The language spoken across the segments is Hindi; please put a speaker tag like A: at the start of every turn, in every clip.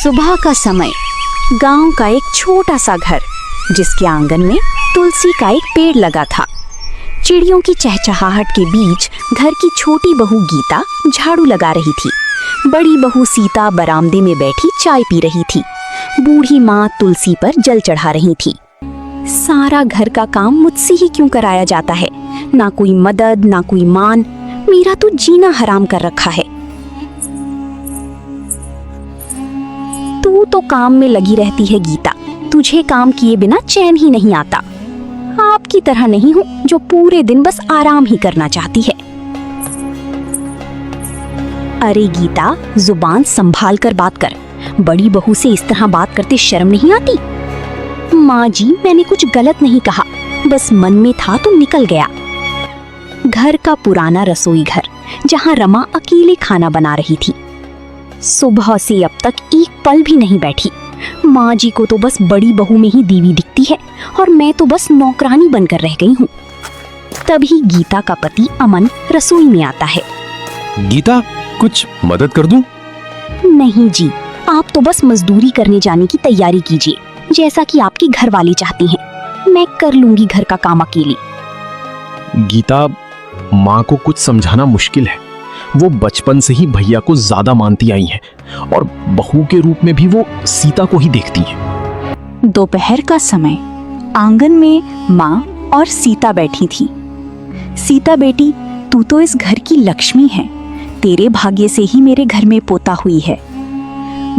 A: सुबह का समय, गांव का एक छोटा सा घर जिसके आंगन में तुलसी का एक पेड़ लगा था। चिड़ियों की चहचहाहट के बीच घर की छोटी बहू गीता झाड़ू लगा रही थी। बड़ी बहू सीता बरामदे में बैठी चाय पी रही थी। बूढ़ी माँ तुलसी पर जल चढ़ा रही थी। सारा घर का काम मुझसे ही क्यों कराया जाता है? ना कोई मदद, ना कोई मान। मेरा तो जीना हराम कर रखा है। तू तो काम में लगी रहती है गीता, तुझे काम किए बिना चैन ही नहीं आता। आपकी तरह नहीं हूँ जो पूरे दिन बस आराम ही करना चाहती है। अरे गीता, जुबान संभाल कर बात कर। बड़ी बहू से इस तरह बात करते शर्म नहीं आती? माँ जी, मैंने कुछ गलत नहीं कहा, बस मन में था तो निकल गया। घर का पुराना रसोई घर जहाँ रमा अकेले खाना बना रही थी। सुबह से अब तक एक पल भी नहीं बैठी। माँ जी को तो बस बड़ी बहू में ही दीवी दिखती है और मैं तो बस नौकरानी बनकर रह गई हूँ। तभी गीता का पति अमन रसोई में आता है।
B: गीता, कुछ मदद कर दूं?
A: नहीं जी, आप तो बस मजदूरी करने जाने की तैयारी कीजिए, जैसा कि आपके घर वाले चाहती हैं। मैं कर लूंगी घर का काम अकेली।
B: गीता, माँ को कुछ समझाना मुश्किल है। वो बचपन से ही भैया को ज्यादा मानती आई हैं और बहू के रूप में भी वो सीता को ही देखती हैं।
A: दोपहर का समय, आंगन में माँ और सीता बैठी थी। सीता बेटी, तू तो इस घर की लक्ष्मी है। तेरे भाग्य से ही मेरे घर में पोता हुई है।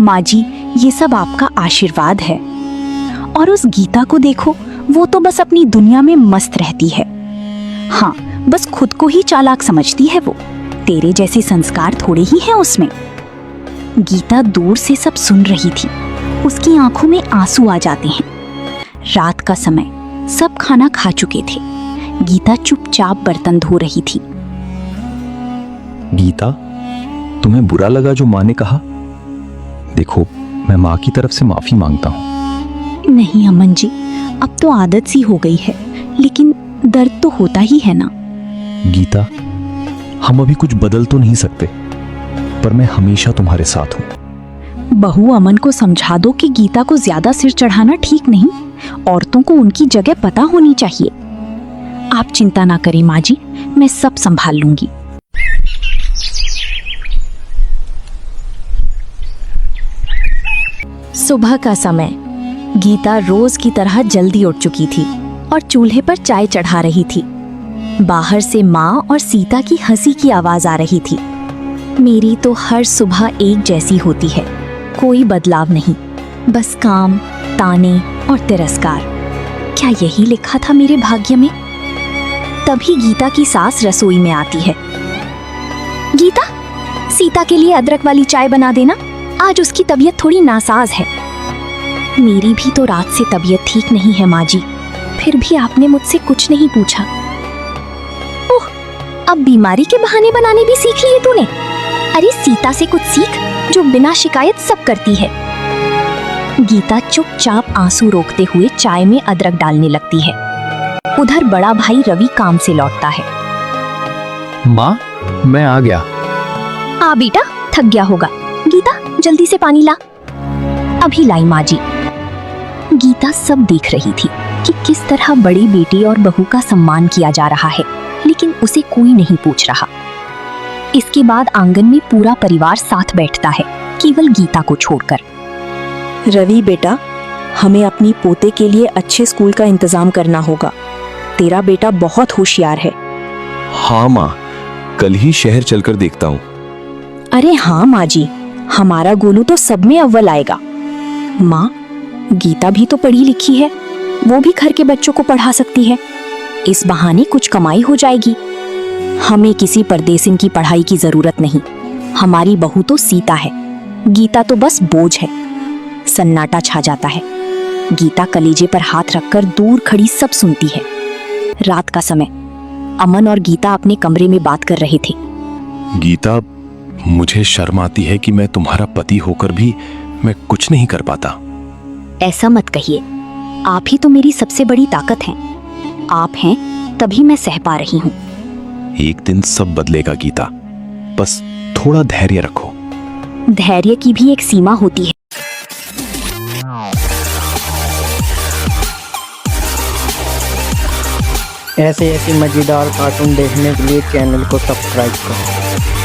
A: माँ जी, ये सब आपका आशीर्वाद है। और उस गीता को देखो, वो तो बस अपनी दुनिया में मस्त रहती है। हाँ, बस खुद को ही चालाक समझती है वो। तेरे जैसे संस्कार थोड़े ही हैं उसमें। गीता दूर से सब सुन रही थी। उसकी आंखों में आंसू आ जाते हैं। रात का समय, सब खाना खा चुके थे। गीता चुपचाप बर्तन धो रही थी।
C: गीता, तुम्हें बुरा लगा जो माँ ने कहा? देखो, मैं माँ की तरफ से माफी मांगता हूँ।
A: नहीं अमन जी, अब तो आदत सी हो गई है, लेकिन दर्द तो होता ही है ना।
C: गीता, हम अभी कुछ बदल तो नहीं सकते, पर मैं हमेशा तुम्हारे साथ हूँ।
A: बहू अमन को समझा दो कि गीता को ज्यादा सिर चढ़ाना ठीक नहीं। औरतों को उनकी जगह पता होनी चाहिए। आप चिंता ना करें माँ जी, मैं सब संभाल लूंगी। सुबह का समय, गीता रोज की तरह जल्दी उठ चुकी थी और चूल्हे पर चाय चढ़ा रही थी। बाहर से माँ और सीता की हंसी की आवाज आ रही थी। मेरी तो हर सुबह एक जैसी होती है, कोई बदलाव नहीं, बस काम, ताने और तिरस्कार। क्या यही लिखा था मेरे भाग्य में? तभी गीता की सास रसोई में आती है। गीता, सीता के लिए अदरक वाली चाय बना देना, आज उसकी तबीयत थोड़ी नासाज है। मेरी भी तो रात से तबीयत ठीक नहीं है माँ जी, फिर भी आपने मुझसे कुछ नहीं पूछा। ओह, अब बीमारी के बहाने बनाने भी सीख लिए तूने। अरे सीता से कुछ सीख, जो बिना शिकायत सब करती है। गीता चुपचाप आंसू रोकते हुए चाय में अदरक डालने लगती है। उधर बड़ा भाई रवि काम से लौटता है।
C: माँ, मैं आ गया।
A: आ बेटा, थक गया होगा। गीता, जल्दी से पानी ला। अभी लाई माँ जी। गीता सब देख रही थी कि किस तरह बड़ी बेटी और बहू का सम्मान किया जा रहा है, लेकिन उसे कोई नहीं पूछ रहा। इसके बाद आंगन में पूरा परिवार साथ बैठता है, केवल गीता को छोड़कर।
D: रवि बेटा, हमें अपनी पोते के लिए अच्छे स्कूल का इंतजाम करना होगा। तेरा बेटा बहुत होशियार है।
E: हाँ माँ, कल ही शहर चलकर देखता हूँ।
D: अरे हाँ माँ जी, हमारा गोलू तो सब में अव्वल आएगा। माँ, गीता भी तो पढ़ी लिखी है, वो भी घर के बच्चों को पढ़ा सकती है। इस बहाने कुछ कमाई हो जाएगी। हमें किसी परदेसिन की पढ़ाई की जरूरत नहीं। हमारी बहू तो सीता है, गीता तो बस बोझ है। सन्नाटा छा जाता है। गीता कलेजे पर हाथ रखकर दूर खड़ी सब सुनती है। रात का समय, अमन और गीता अपने कमरे में बात कर रहे थे।
E: गीता, मुझे शर्म आती है कि मैं तुम्हारा पति होकर भी मैं कुछ नहीं कर पाता।
A: ऐसा मत कहिए, आप ही तो मेरी सबसे बड़ी ताकत हैं। आप हैं तभी मैं सह पा रही हूँ।
E: एक दिन सब बदलेगा गीता, बस थोड़ा धैर्य रखो।
A: धैर्य की भी एक सीमा होती है।
F: ऐसे ऐसे मज़ेदार कार्टून देखने के लिए चैनल को सब्सक्राइब करो।